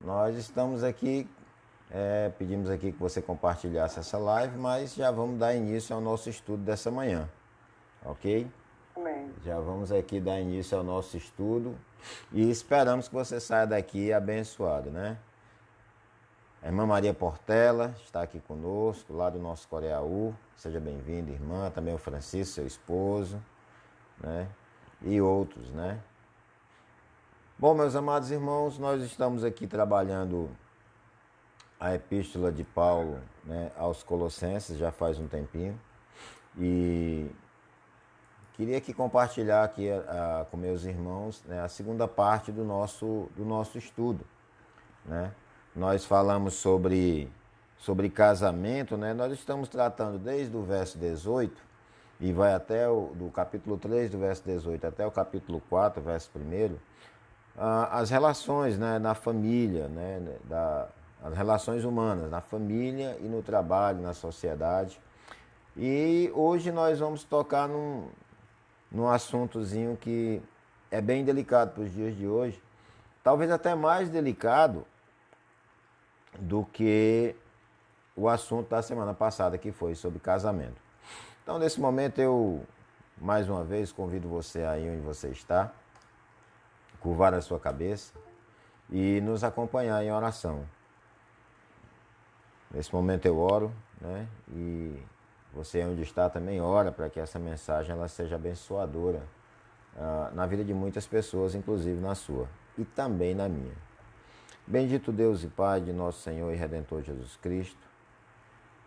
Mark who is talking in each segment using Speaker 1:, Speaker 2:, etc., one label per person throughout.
Speaker 1: nós estamos aqui, pedimos aqui que você compartilhasse essa live, mas já vamos dar início ao nosso estudo dessa manhã, ok?
Speaker 2: Amém.
Speaker 1: Já vamos aqui dar início ao nosso estudo e esperamos que você saia daqui abençoado, né? A irmã Maria Portela está aqui conosco, lá do nosso Coreaú. Seja bem-vinda, irmã. Também o Francisco, seu esposo, né? E outros, né? Bom, meus amados irmãos, nós estamos aqui trabalhando a epístola de Paulo, né, aos Colossenses, já faz um tempinho. E queria aqui compartilhar aqui com meus irmãos, né, a segunda parte do nosso estudo, né? Nós falamos sobre casamento, né? Nós estamos tratando desde o verso 18 e vai até do capítulo 3, do verso 18 até o capítulo 4, verso 1, as relações, né, na família, né, as relações humanas, na família e no trabalho, na sociedade. E hoje nós vamos tocar num assuntozinho que é bem delicado para os dias de hoje, talvez até mais delicado do que o assunto da semana passada, que foi sobre casamento. Então, nesse momento, eu, mais uma vez, convido você aí onde você está, curvar a sua cabeça e nos acompanhar em oração. Nesse momento eu oro, né? E você onde está também ora para que essa mensagem ela seja abençoadora na vida de muitas pessoas, inclusive na sua e também na minha. Bendito Deus e Pai de nosso Senhor e Redentor Jesus Cristo,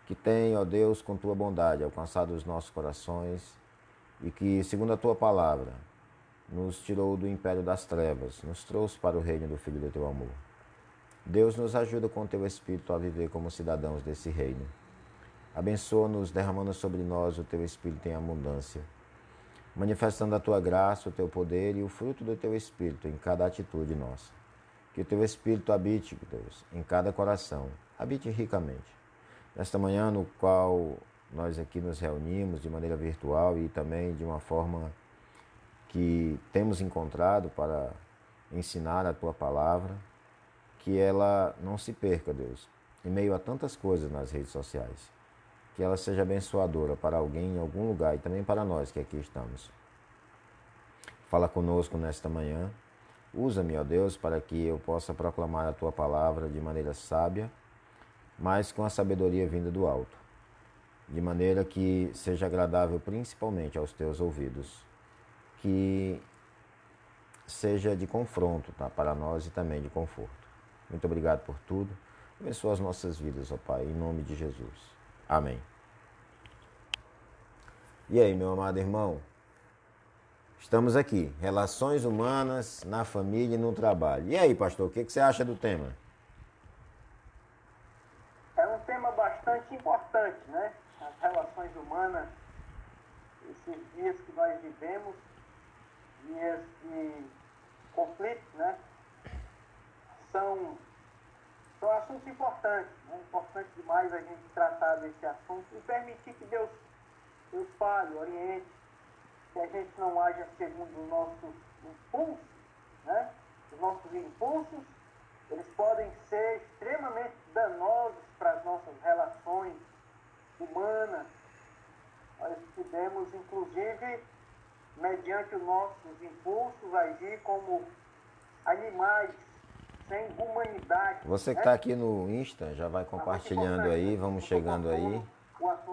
Speaker 1: que tem, ó Deus, com Tua bondade alcançado os nossos corações e que, segundo a Tua palavra, nos tirou do império das trevas, nos trouxe para o reino do Filho do Teu amor. Deus nos ajuda com Teu Espírito a viver como cidadãos desse reino. Abençoa-nos, derramando sobre nós o Teu Espírito em abundância, manifestando a Tua graça, o Teu poder e o fruto do Teu Espírito em cada atitude nossa. Que o Teu Espírito habite, Deus, em cada coração, habite ricamente. Nesta manhã, no qual nós aqui nos reunimos de maneira virtual e também de uma forma que temos encontrado para ensinar a Tua palavra, que ela não se perca, Deus, em meio a tantas coisas nas redes sociais. Que ela seja abençoadora para alguém em algum lugar e também para nós que aqui estamos. Fala conosco nesta manhã. Usa-me, ó Deus, para que eu possa proclamar a Tua palavra de maneira sábia, mas com a sabedoria vinda do alto, de maneira que seja agradável principalmente aos Teus ouvidos, que seja de confronto, tá, para nós e também de conforto. Muito obrigado por tudo. Abençoa as nossas vidas, ó Pai, em nome de Jesus. Amém. E aí, meu amado irmão? Estamos aqui, relações humanas na família e no trabalho. E aí, pastor, o que você acha do tema?
Speaker 2: É um tema bastante importante, né? As relações humanas, esses dias que nós vivemos, dias de conflitos, né? São assuntos importantes, né? Importante demais a gente tratar desse assunto e permitir que Deus fale, oriente, que a gente não haja segundo o nosso impulso, né? Os nossos impulsos, eles podem ser extremamente danosos para as nossas relações humanas. Nós podemos, inclusive, mediante os nossos impulsos, agir como animais sem humanidade.
Speaker 1: Você que está aqui no Insta, já vai compartilhando aí, vamos chegando aí.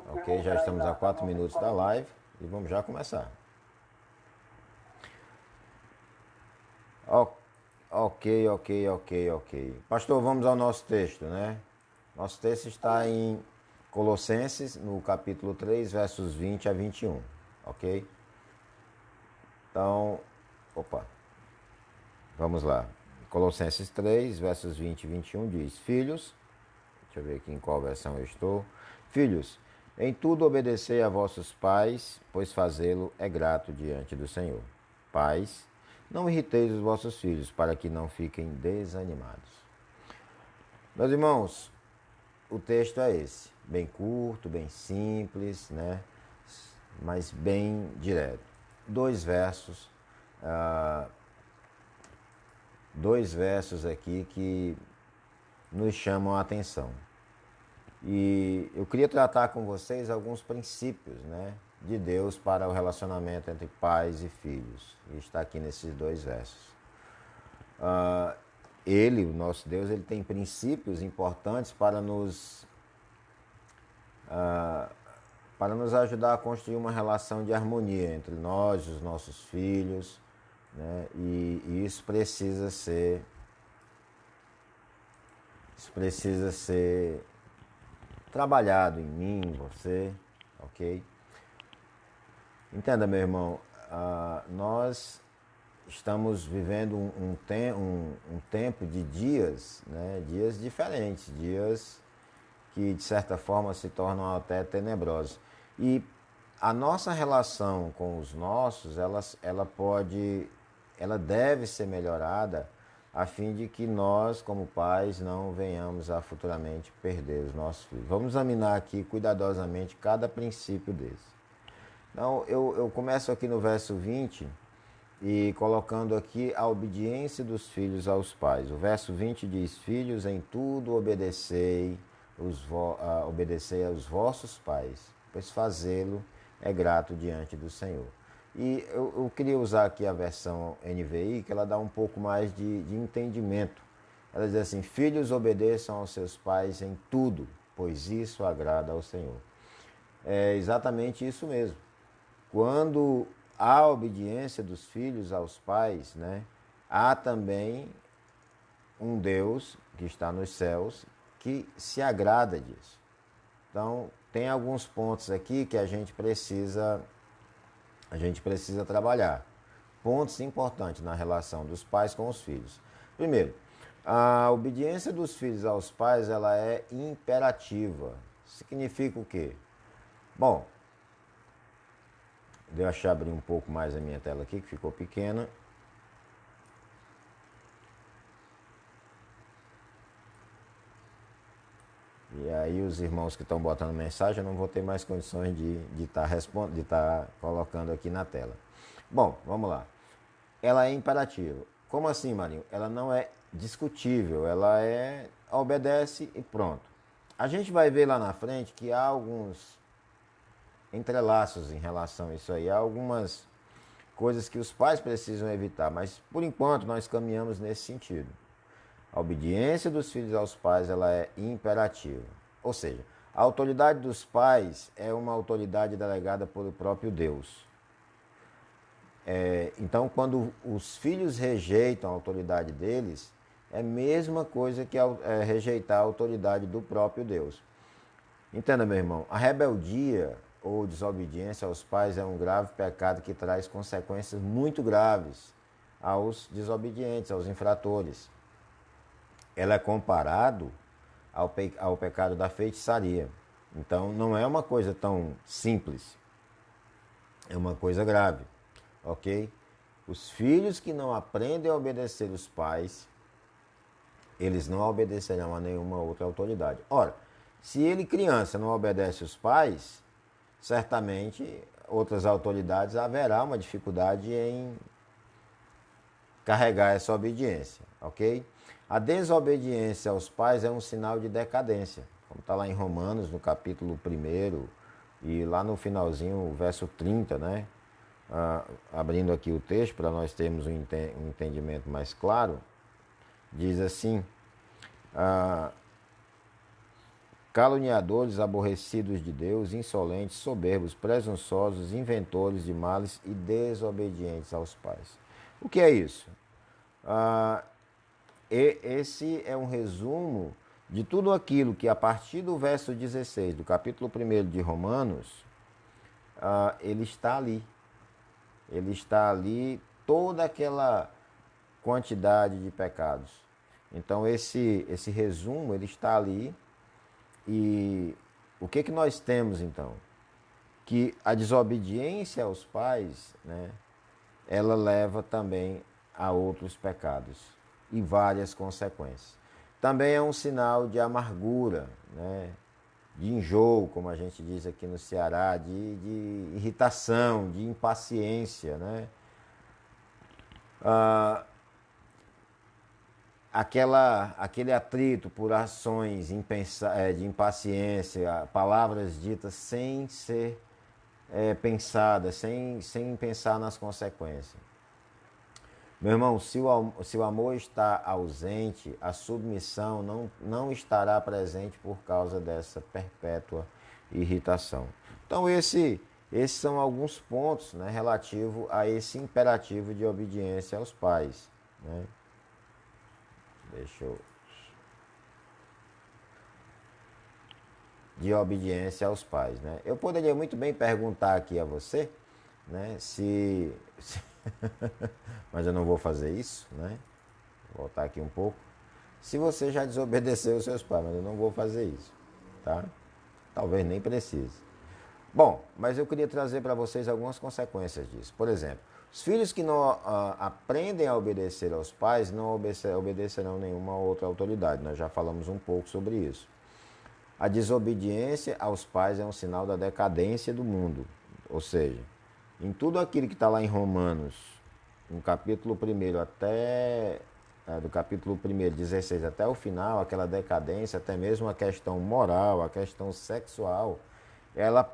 Speaker 1: Ok, já estamos a 4 minutos da live e vamos já começar. Ok. Pastor, vamos ao nosso texto, né? Nosso texto está em Colossenses, no capítulo 3, versos 20 a 21, ok? Então, vamos lá. Colossenses 3, versos 20 e 21 diz: Filhos, deixa eu ver aqui em qual versão eu estou. Filhos, em tudo obedecei a vossos pais, pois fazê-lo é grato diante do Senhor. Pais, não irriteis os vossos filhos, para que não fiquem desanimados. Meus irmãos, o texto é esse, bem curto, bem simples, né? Mas bem direto. Dois versos aqui que nos chamam a atenção. E eu queria tratar com vocês alguns princípios, né, de Deus para o relacionamento entre pais e filhos. E está aqui nesses 2 versos. Ele, o nosso Deus, ele tem princípios importantes para nos ajudar a construir uma relação de harmonia entre nós e os nossos filhos, né? E isso precisa ser trabalhado em mim, em você, ok? Entenda, meu irmão, nós estamos vivendo um tempo de dias, né? Dias diferentes, dias que de certa forma se tornam até tenebrosos. E a nossa relação com os nossos, ela deve ser melhorada a fim de que nós, como pais, não venhamos a futuramente perder os nossos filhos. Vamos examinar aqui cuidadosamente cada princípio desse. Então, eu começo aqui no verso 20 e colocando aqui a obediência dos filhos aos pais. O verso 20 diz: Filhos, em tudo obedecei aos vossos pais, pois fazê-lo é grato diante do Senhor. E eu queria usar aqui a versão NVI, que ela dá um pouco mais de entendimento. Ela diz assim: Filhos, obedeçam aos seus pais em tudo, pois isso agrada ao Senhor. É exatamente isso mesmo. Quando há obediência dos filhos aos pais, né, há também um Deus que está nos céus que se agrada disso. Então, tem alguns pontos aqui que a gente precisa trabalhar. Pontos importantes na relação dos pais com os filhos. Primeiro, a obediência dos filhos aos pais, ela é imperativa. Significa o quê? Bom, deixa eu abrir um pouco mais a minha tela aqui, que ficou pequena. E aí os irmãos que estão botando mensagem, eu não vou ter mais condições de estar colocando aqui na tela. Bom, vamos lá. Ela é imperativa. Como assim, Marinho? Ela não é discutível, ela obedece e pronto. A gente vai ver lá na frente que há alguns entrelaços em relação a isso aí, há algumas coisas que os pais precisam evitar, mas por enquanto nós caminhamos nesse sentido. A obediência dos filhos aos pais, ela é imperativa. Ou seja, a autoridade dos pais é uma autoridade delegada pelo próprio Deus. Então, quando os filhos rejeitam a autoridade deles, é a mesma coisa que rejeitar a autoridade do próprio Deus. Entenda, meu irmão, a rebeldia ou desobediência aos pais é um grave pecado que traz consequências muito graves aos desobedientes, aos infratores. Ela é comparado ao pecado da feitiçaria. Então, não é uma coisa tão simples. É uma coisa grave, ok? Os filhos que não aprendem a obedecer os pais, eles não obedecerão a nenhuma outra autoridade. Ora, se ele, criança, não obedece os pais, certamente outras autoridades haverá uma dificuldade em carregar essa obediência, ok? A desobediência aos pais é um sinal de decadência, como está lá em Romanos, no capítulo 1, e lá no finalzinho, o verso 30, né? Abrindo aqui o texto para nós termos um entendimento mais claro, diz assim: caluniadores, aborrecidos de Deus, insolentes, soberbos, presunçosos, inventores de males e desobedientes aos pais. O que é isso? Esse é um resumo de tudo aquilo que a partir do verso 16 do capítulo 1 de Romanos, ele está ali. Ele está ali toda aquela quantidade de pecados. Então esse resumo, ele está ali. E o que nós temos então? Que a desobediência aos pais, né, ela leva também a outros pecados e várias consequências. Também é um sinal de amargura, né, de enjoo, como a gente diz aqui no Ceará, de irritação, de impaciência, né? aquele atrito por ações de impaciência, palavras ditas sem ser pensadas, sem pensar nas consequências. Meu irmão, se o amor está ausente, a submissão não estará presente por causa dessa perpétua irritação. Então, esses são alguns pontos, né, relativos a esse imperativo de obediência aos pais. Né? De obediência aos pais. Né? Eu poderia muito bem perguntar aqui a você, né, mas eu não vou fazer isso, né? Vou voltar aqui um pouco. Se você já desobedeceu os seus pais, mas eu não vou fazer isso, tá? Talvez nem precise. Bom, mas eu queria trazer para vocês algumas consequências disso. Por exemplo, os filhos que não aprendem a obedecer aos pais não obedecerão nenhuma outra autoridade. Nós já falamos um pouco sobre isso. A desobediência aos pais é um sinal da decadência do mundo. Ou seja, em tudo aquilo que está lá em Romanos, no capítulo 1 do capítulo 1, 16 até o final, aquela decadência, até mesmo a questão moral, a questão sexual, ela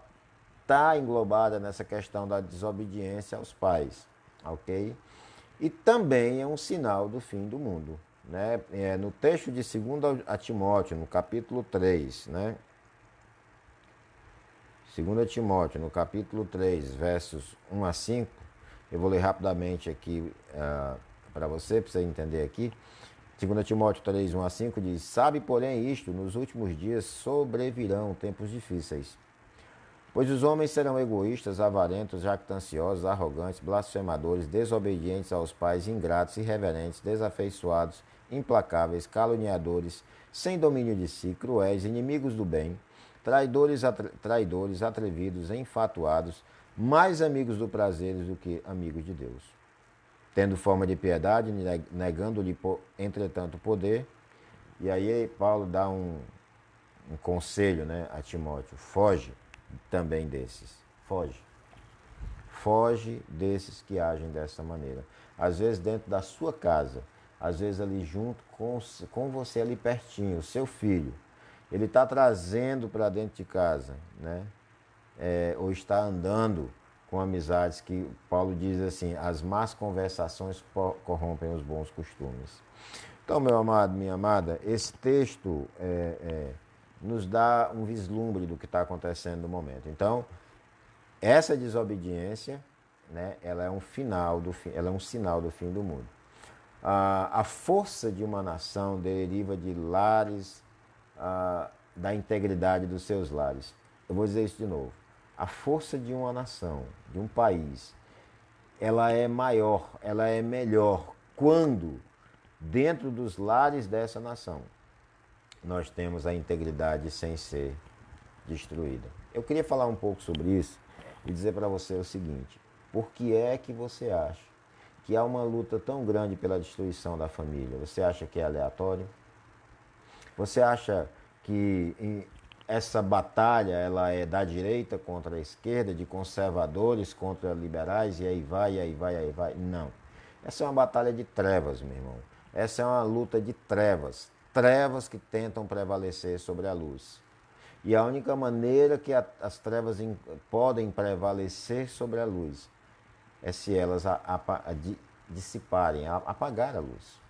Speaker 1: está englobada nessa questão da desobediência aos pais, ok? E também é um sinal do fim do mundo, né? No texto de 2 a Timóteo, no capítulo 3, né? 2 Timóteo, no capítulo 3, versos 1 a 5, eu vou ler rapidamente aqui para você entender aqui. 2 Timóteo 3, 1 a 5 diz: Sabe, porém, isto, nos últimos dias sobrevirão tempos difíceis. Pois os homens serão egoístas, avarentos, jactanciosos, arrogantes, blasfemadores, desobedientes aos pais, ingratos, irreverentes, desafeiçoados, implacáveis, caluniadores, sem domínio de si, cruéis, inimigos do bem, traidores, atrevidos, enfatuados, mais amigos do prazer do que amigos de Deus. Tendo forma de piedade, negando-lhe, entretanto, poder. E aí Paulo dá um conselho, né, a Timóteo: foge também desses. Foge desses que agem dessa maneira. Às vezes dentro da sua casa, às vezes ali junto com você, ali pertinho, o seu filho. Ele está trazendo para dentro de casa, né? Ou está andando com amizades que Paulo diz assim: as más conversações corrompem os bons costumes. Então, meu amado, minha amada, esse texto nos dá um vislumbre do que está acontecendo no momento. Então, essa desobediência, né, ela é um sinal do fim do mundo. A força de uma nação deriva de lares, da integridade dos seus lares. Eu vou dizer isso de novo. A força de uma nação, de um país, ela é maior, ela é melhor quando, dentro dos lares dessa nação, nós temos a integridade sem ser destruída. Eu queria falar um pouco sobre isso e dizer para você o seguinte: por que é que você acha que há uma luta tão grande pela destruição da família? Você acha que é aleatório? Você acha que essa batalha ela é da direita contra a esquerda, de conservadores contra liberais, e aí vai, e aí vai, e aí vai? Não. Essa é uma batalha de trevas, meu irmão. Essa é uma luta de trevas. Trevas que tentam prevalecer sobre a luz. E a única maneira que as trevas podem prevalecer sobre a luz é se elas dissiparem, apagar a luz.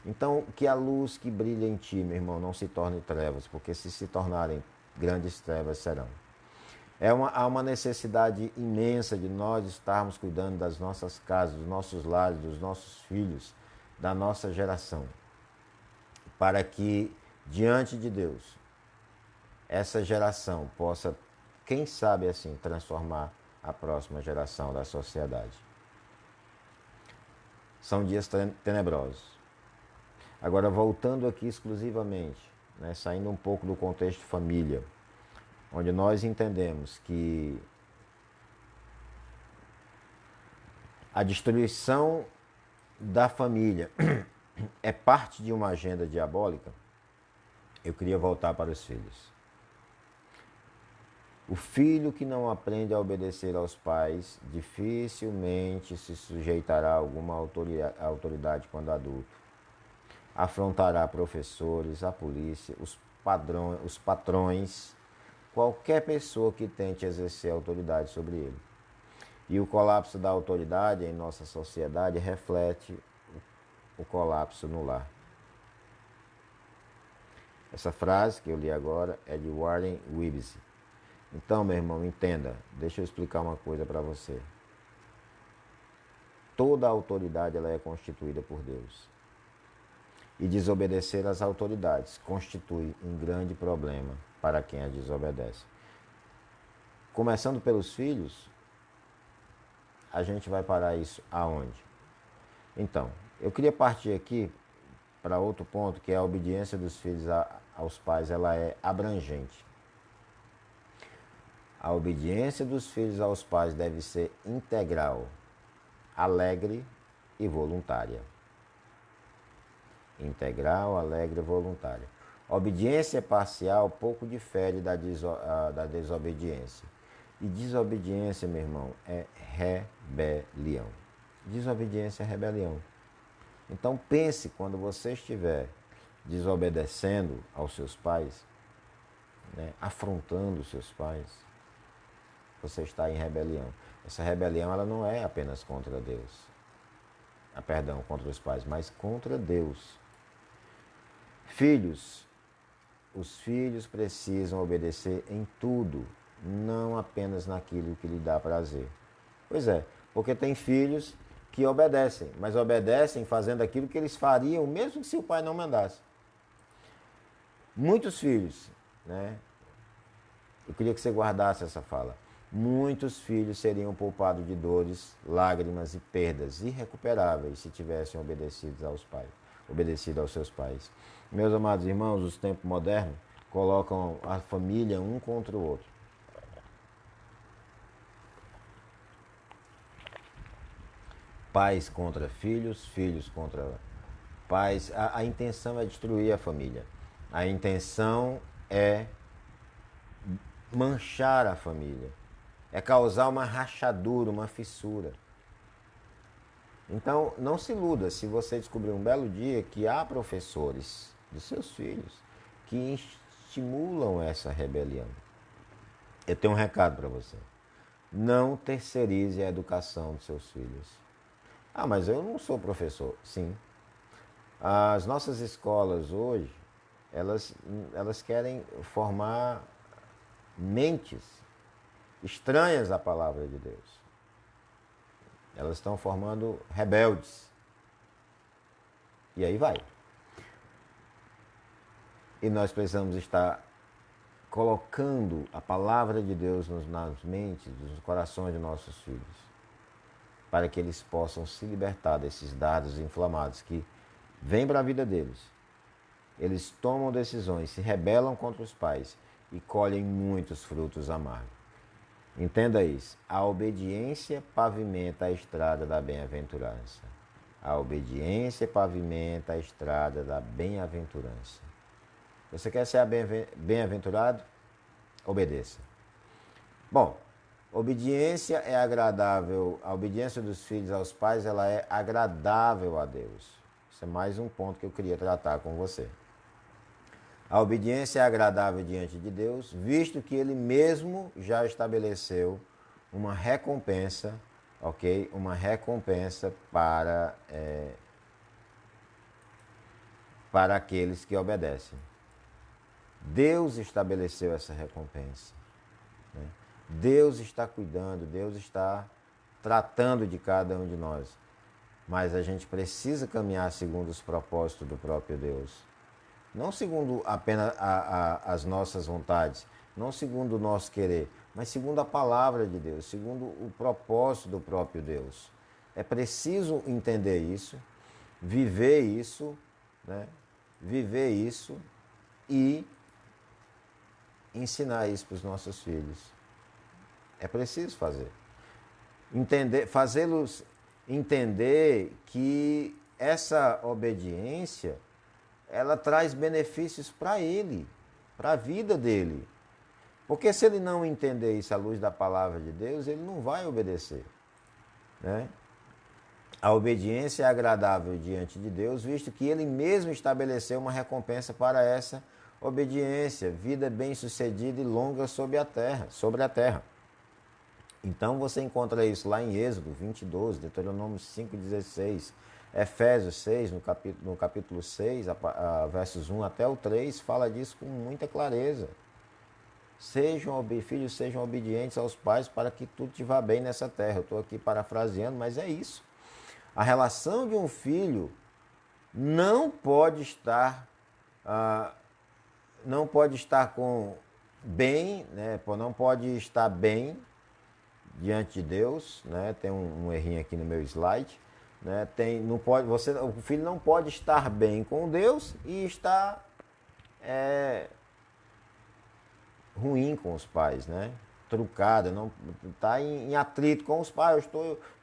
Speaker 1: Então, que a luz que brilha em ti, meu irmão, não se torne trevas, porque se tornarem, grandes trevas serão. Há uma necessidade imensa de nós estarmos cuidando das nossas casas, dos nossos lares, dos nossos filhos, da nossa geração, para que, diante de Deus, essa geração possa, quem sabe assim, transformar a próxima geração da sociedade. São dias tenebrosos. Agora, voltando aqui exclusivamente, né, saindo um pouco do contexto família, onde nós entendemos que a destruição da família é parte de uma agenda diabólica, eu queria voltar para os filhos. O filho que não aprende a obedecer aos pais dificilmente se sujeitará a alguma autoridade quando adulto. afrontará professores, a polícia, os patrões, qualquer pessoa que tente exercer autoridade sobre ele. E o colapso da autoridade em nossa sociedade reflete o colapso no lar. Essa frase que eu li agora é de Warren Wiersbe. Então, meu irmão, entenda, deixa eu explicar uma coisa para você. Toda autoridade ela é constituída por Deus. E desobedecer às autoridades constitui um grande problema para quem a desobedece. Começando pelos filhos, a gente vai parar isso aonde? Então, eu queria partir aqui para outro ponto, que é a obediência dos filhos aos pais, ela é abrangente. A obediência dos filhos aos pais deve ser integral, alegre e voluntária. Integral, alegre e voluntária. Obediência parcial pouco difere da desobediência. E desobediência, meu irmão, é rebelião. Desobediência é rebelião. Então pense, quando você estiver desobedecendo aos seus pais, né, afrontando os seus pais, você está em rebelião. Essa rebelião ela não é apenas contra Deus. Perdão, contra os pais, mas contra Deus. Filhos, os filhos precisam obedecer em tudo, não apenas naquilo que lhe dá prazer. Pois é, porque tem filhos que obedecem, mas obedecem fazendo aquilo que eles fariam, mesmo se o pai não mandasse. Muitos filhos, né? Eu queria que você guardasse essa fala. Muitos filhos seriam poupados de dores, lágrimas e perdas irrecuperáveis se tivessem obedecido aos seus pais. Meus amados irmãos, os tempos modernos colocam a família um contra o outro. Pais contra filhos, filhos contra pais. A intenção é destruir a família. A intenção é manchar a família. É causar uma rachadura, uma fissura. Então, não se iluda se você descobrir um belo dia que há professores dos seus filhos que estimulam essa rebelião. Eu tenho um recado para você. Não terceirize a educação dos seus filhos. Ah, mas eu não sou professor. Sim. As nossas escolas hoje, elas querem formar mentes estranhas à palavra de Deus. Elas estão formando rebeldes. E aí vai. E nós precisamos estar colocando a palavra de Deus nas mentes, nos corações de nossos filhos, para que eles possam se libertar desses dados inflamados que vêm para a vida deles. Eles tomam decisões, se rebelam contra os pais e colhem muitos frutos amargos. Entenda isso. A obediência pavimenta a estrada da bem-aventurança. A obediência pavimenta a estrada da bem-aventurança. Você quer ser bem-aventurado? Obedeça. Bom, obediência é agradável. A obediência dos filhos aos pais, ela é agradável a Deus. Isso é mais um ponto que eu queria tratar com você. A obediência é agradável diante de Deus, visto que Ele mesmo já estabeleceu uma recompensa, ok? Uma recompensa para aqueles que obedecem. Deus estabeleceu essa recompensa. Né? Deus está cuidando, Deus está tratando de cada um de nós. Mas a gente precisa caminhar segundo os propósitos do próprio Deus. Não segundo apenas as nossas vontades, não segundo o nosso querer, mas segundo a palavra de Deus, segundo o propósito do próprio Deus. É preciso entender isso, viver isso, né? Viver isso e ensinar isso para os nossos filhos. É preciso fazer. Fazê-los entender que essa obediência ela traz benefícios para ele, para a vida dele. Porque se ele não entender isso à luz da palavra de Deus, ele não vai obedecer. Né? A obediência é agradável diante de Deus, visto que Ele mesmo estabeleceu uma recompensa para essa obediência, vida bem-sucedida e longa sobre a terra. Então você encontra isso lá em Êxodo 20:12, Deuteronômio 5:16, Efésios 6, no capítulo 6, versos 1 até o 3, fala disso com muita clareza. Filhos, sejam obedientes aos pais para que tudo te vá bem nessa terra. Eu estou aqui parafraseando, mas é isso. A relação de um filho não pode estar com bem, né? Não pode estar bem diante de Deus, né? Tem um errinho aqui no meu slide, né? O filho não pode estar bem com Deus e estar ruim com os pais, né? Trucado, não está em atrito com os pais.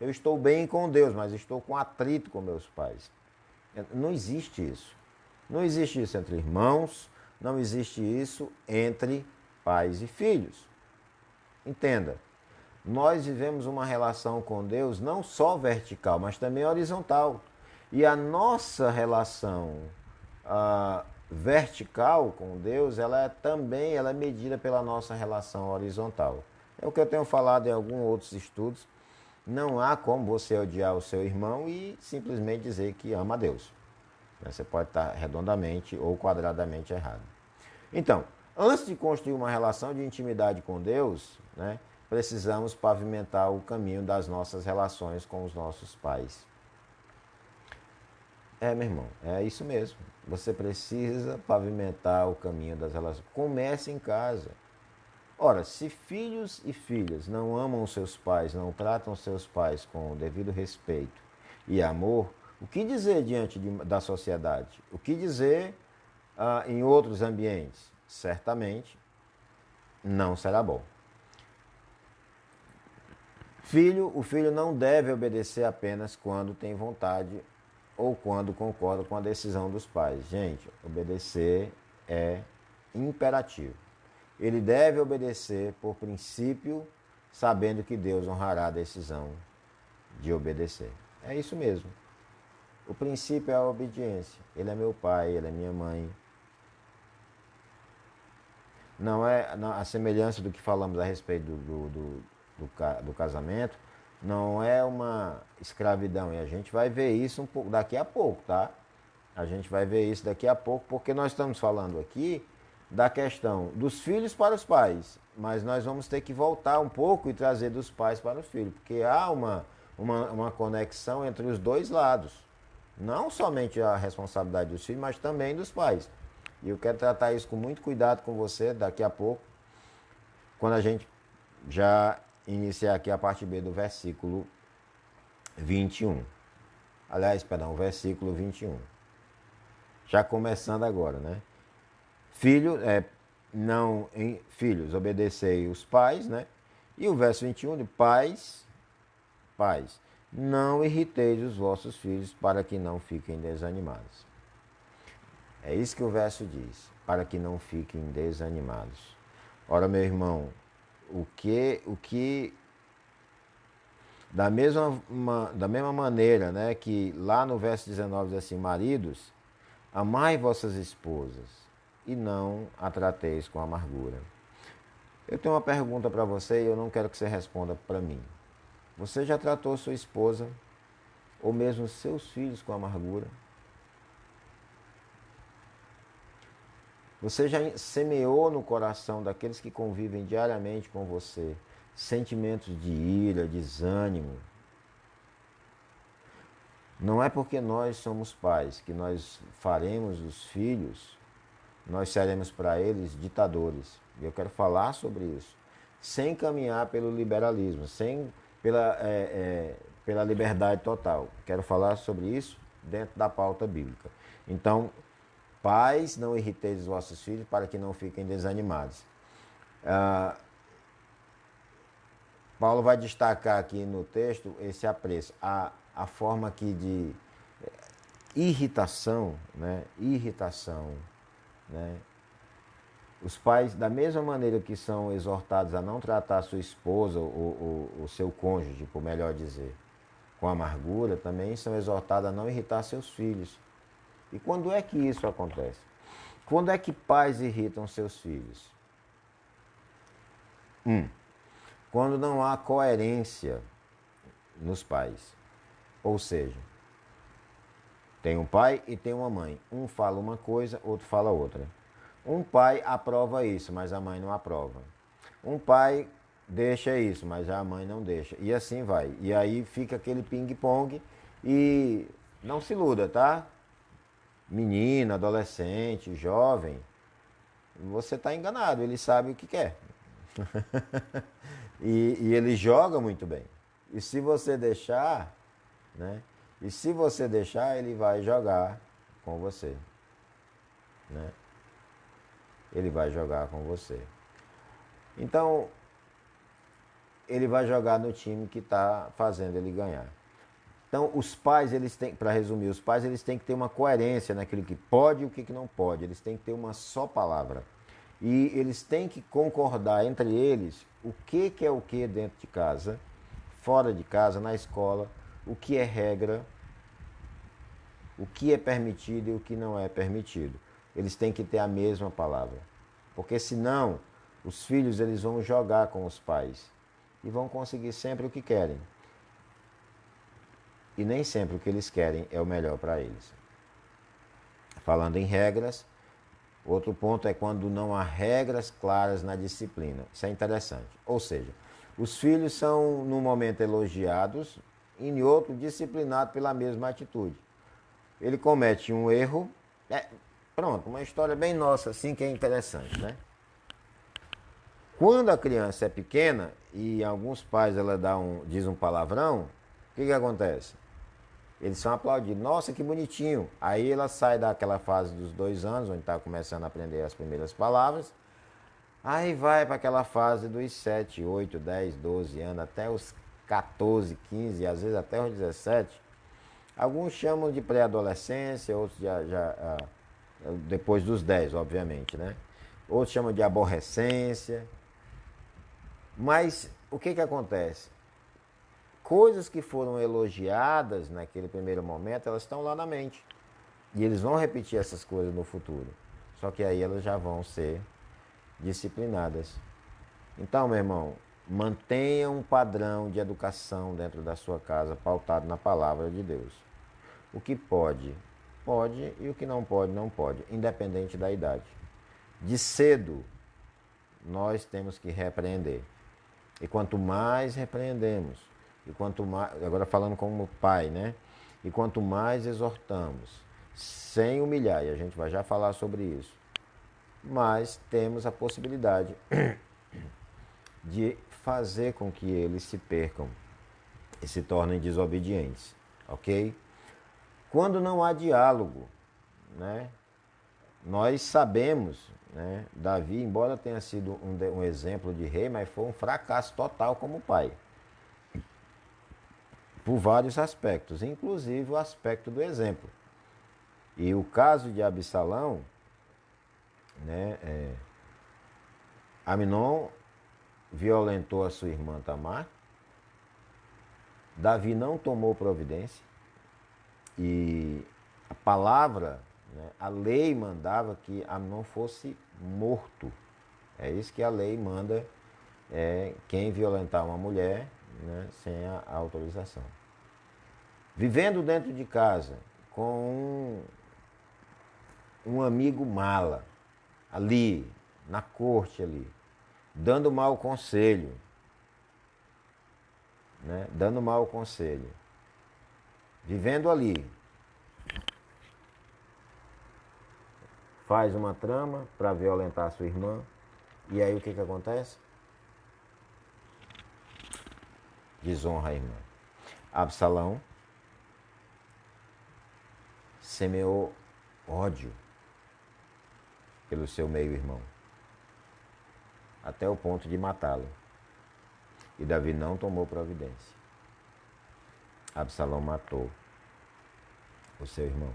Speaker 1: Eu estou bem com Deus, mas estou com atrito com meus pais. Não existe isso. Não existe isso entre irmãos, não existe isso entre pais e filhos. Entenda, nós vivemos uma relação com Deus não só vertical, mas também horizontal. E a nossa relação vertical com Deus, ela é medida pela nossa relação horizontal. É o que eu tenho falado em alguns outros estudos. Não há como você odiar o seu irmão e simplesmente dizer que ama a Deus. Você pode estar redondamente ou quadradamente errado. Então, antes de construir uma relação de intimidade com Deus, né, precisamos pavimentar o caminho das nossas relações com os nossos pais. Meu irmão, é isso mesmo. Você precisa pavimentar o caminho das relações. Comece em casa. Ora, se filhos e filhas não amam seus pais, não tratam seus pais com o devido respeito e amor, o que dizer diante da sociedade? O que dizer em outros ambientes? Certamente não será bom. O filho não deve obedecer apenas quando tem vontade ou quando concorda com a decisão dos pais. Gente, obedecer é imperativo. Ele deve obedecer por princípio, sabendo que Deus honrará a decisão de obedecer. É isso mesmo. O princípio é a obediência. Ele é meu pai, ele é minha mãe. Não é a semelhança do que falamos a respeito do casamento, não é uma escravidão. E a gente vai ver isso daqui a pouco, tá? A gente vai ver isso daqui a pouco, porque nós estamos falando aqui da questão dos filhos para os pais, mas nós vamos ter que voltar um pouco e trazer dos pais para os filhos, porque há uma conexão entre os dois lados. Não somente a responsabilidade dos filhos, mas também dos pais. E eu quero tratar isso com muito cuidado com você daqui a pouco, quando a gente já iniciar aqui a parte B do versículo 21. Aliás, perdão, o versículo 21. Já começando agora, né? Filhos, obedecei os pais, né? E o verso 21 de pais, não irriteis os vossos filhos para que não fiquem desanimados. É isso que o verso diz, para que não fiquem desanimados. Ora, meu irmão, da mesma maneira, né, que lá no verso 19 diz assim, maridos, amai vossas esposas e não a trateis com amargura. Eu tenho uma pergunta para você e eu não quero que você responda para mim. Você já tratou sua esposa ou mesmo seus filhos com amargura? Você já semeou no coração daqueles que convivem diariamente com você sentimentos de ira, desânimo? Não é porque nós somos pais que nós faremos os filhos, nós seremos para eles ditadores. E eu quero falar sobre isso, sem caminhar pelo liberalismo, pela liberdade total. Quero falar sobre isso dentro da pauta bíblica. Então, pais, não irriteis os vossos filhos para que não fiquem desanimados. Paulo vai destacar aqui no texto esse apreço, a forma aqui de irritação, né? Os pais, da mesma maneira que são exortados a não tratar sua esposa ou seu cônjuge, por melhor dizer, com amargura, também são exortados a não irritar seus filhos. E quando é que isso acontece? Quando é que pais irritam seus filhos? Quando não há coerência nos pais. Ou seja, tem um pai e tem uma mãe. Um fala uma coisa, outro fala outra. Um pai aprova isso, mas a mãe não aprova. Um pai deixa isso, mas a mãe não deixa. E assim vai. E aí fica aquele ping-pong e não se iluda, tá? Menino, adolescente, jovem, você está enganado, ele sabe o que quer. E ele joga muito bem. E se você deixar, né? E se você deixar, ele vai jogar com você, né? Ele vai jogar com você. Então, ele vai jogar no time que está fazendo ele ganhar. Então, os pais, eles têm, para resumir, os pais eles têm que ter uma coerência naquilo que pode e o que não pode. Eles têm que ter uma só palavra. E eles têm que concordar entre eles o que é o que dentro de casa, fora de casa, na escola, o que é regra, o que é permitido e o que não é permitido. Eles têm que ter a mesma palavra. Porque senão, os filhos eles vão jogar com os pais e vão conseguir sempre o que querem. E nem sempre o que eles querem é o melhor para eles. Falando em regras, outro ponto é quando não há regras claras na disciplina. Isso é interessante. Ou seja, os filhos são, num momento, elogiados e, em outro, disciplinados pela mesma atitude. Ele comete um erro, pronto, uma história bem nossa, assim, que é interessante, né? Quando a criança é pequena e alguns pais ela diz um palavrão, o que acontece? Eles são aplaudidos. Nossa, que bonitinho. Aí ela sai daquela fase dos 2 anos, onde está começando a aprender as primeiras palavras. Aí vai para aquela fase dos 7, 8, 10, 12 anos, até os 14, 15, às vezes até os 17. Alguns chamam de pré-adolescência, outros depois dos 10, obviamente, né? Outros chamam de aborrecência. Mas o que acontece? Coisas que foram elogiadas naquele primeiro momento, elas estão lá na mente. E eles vão repetir essas coisas no futuro. Só que aí elas já vão ser disciplinadas. Então, meu irmão, mantenha um padrão de educação dentro da sua casa, pautado na palavra de Deus. O que pode, pode, e o que não pode, não pode, independente da idade. De cedo, nós temos que repreender. E quanto mais repreendemos, e quanto mais, agora falando como pai, né? E quanto mais exortamos, sem humilhar, e a gente vai já falar sobre isso, mas temos a possibilidade de fazer com que eles se percam e se tornem desobedientes, ok? Quando não há diálogo, né? Nós sabemos, né? Davi, embora tenha sido um exemplo de rei, mas foi um fracasso total como pai. Por vários aspectos, inclusive o aspecto do exemplo. E o caso de Absalão, né, Amnon violentou a sua irmã Tamar, Davi não tomou providência e a palavra, né, a lei mandava que Amnon fosse morto. É isso que a lei manda, quem violentar uma mulher, né, sem a autorização. Vivendo dentro de casa com um amigo mala, ali, na corte ali, dando mau conselho, né, dando mau conselho, vivendo ali, faz uma trama para violentar a sua irmã, e aí o que acontece? Desonra a irmã. Absalão semeou ódio pelo seu meio-irmão, até o ponto de matá-lo. E Davi não tomou providência. Absalão matou o seu irmão.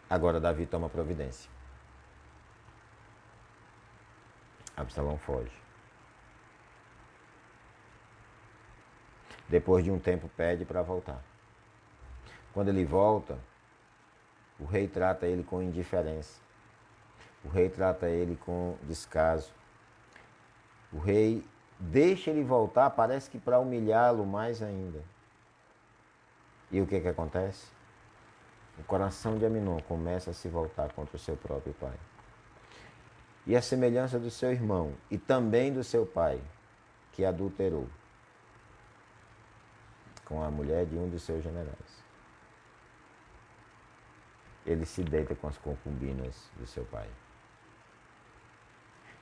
Speaker 1: Agora Davi toma providência. Absalão foge. Depois de um tempo pede para voltar. Quando ele volta, o rei trata ele com indiferença. O rei trata ele com descaso. O rei deixa ele voltar, parece que para humilhá-lo mais ainda. E o que acontece? O coração de Aminon começa a se voltar contra o seu próprio pai. E a semelhança do seu irmão e também do seu pai, que adulterou com a mulher de um dos seus generais. Ele se deita com as concubinas do seu pai.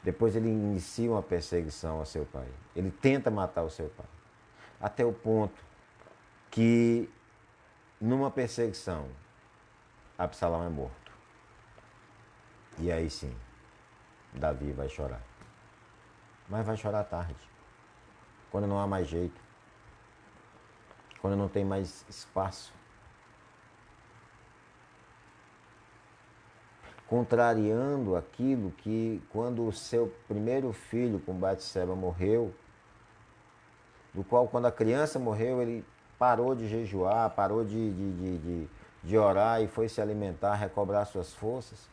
Speaker 1: Depois ele inicia uma perseguição ao seu pai. Ele tenta matar o seu pai. Até o ponto que, numa perseguição, Absalão é morto. E aí sim, Davi vai chorar. Mas vai chorar tarde. Quando não há mais jeito. Quando não tem mais espaço. Contrariando aquilo que, quando o seu primeiro filho com Batseba morreu, do qual, quando a criança morreu, ele parou de jejuar, parou de orar e foi se alimentar, recobrar suas forças,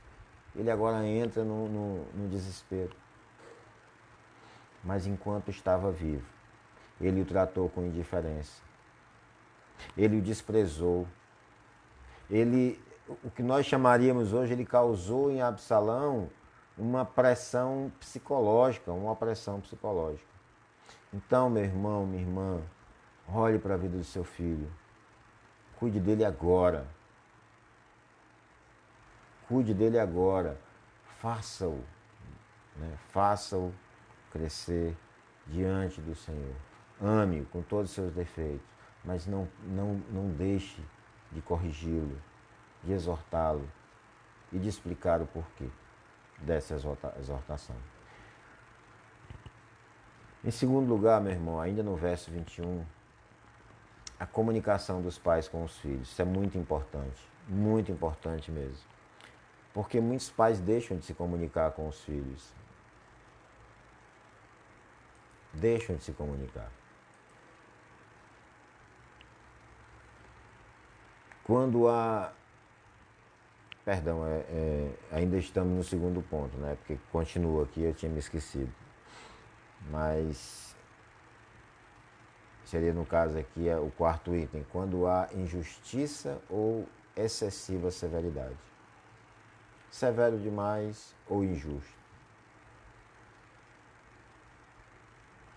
Speaker 1: ele agora entra no desespero. Mas enquanto estava vivo, ele o tratou com indiferença. Ele o desprezou. O que nós chamaríamos hoje, ele causou em Absalão uma pressão psicológica, uma opressão psicológica. Então, meu irmão, minha irmã, olhe para a vida do seu filho. Cuide dele agora. Cuide dele agora. Faça-o. Faça-o crescer diante do Senhor. Ame-o com todos os seus defeitos, mas não deixe de corrigi-lo, de exortá-lo e de explicar o porquê dessa exortação. Em segundo lugar, meu irmão, ainda no verso 21, a comunicação dos pais com os filhos. Isso é muito importante mesmo. Porque muitos pais deixam de se comunicar com os filhos. Deixam de se comunicar. Quando há... Perdão, ainda estamos no segundo ponto, né? Porque continua aqui, eu tinha me esquecido. Mas seria, no caso aqui, o quarto item. Quando há injustiça ou excessiva severidade. Severo demais ou injusto.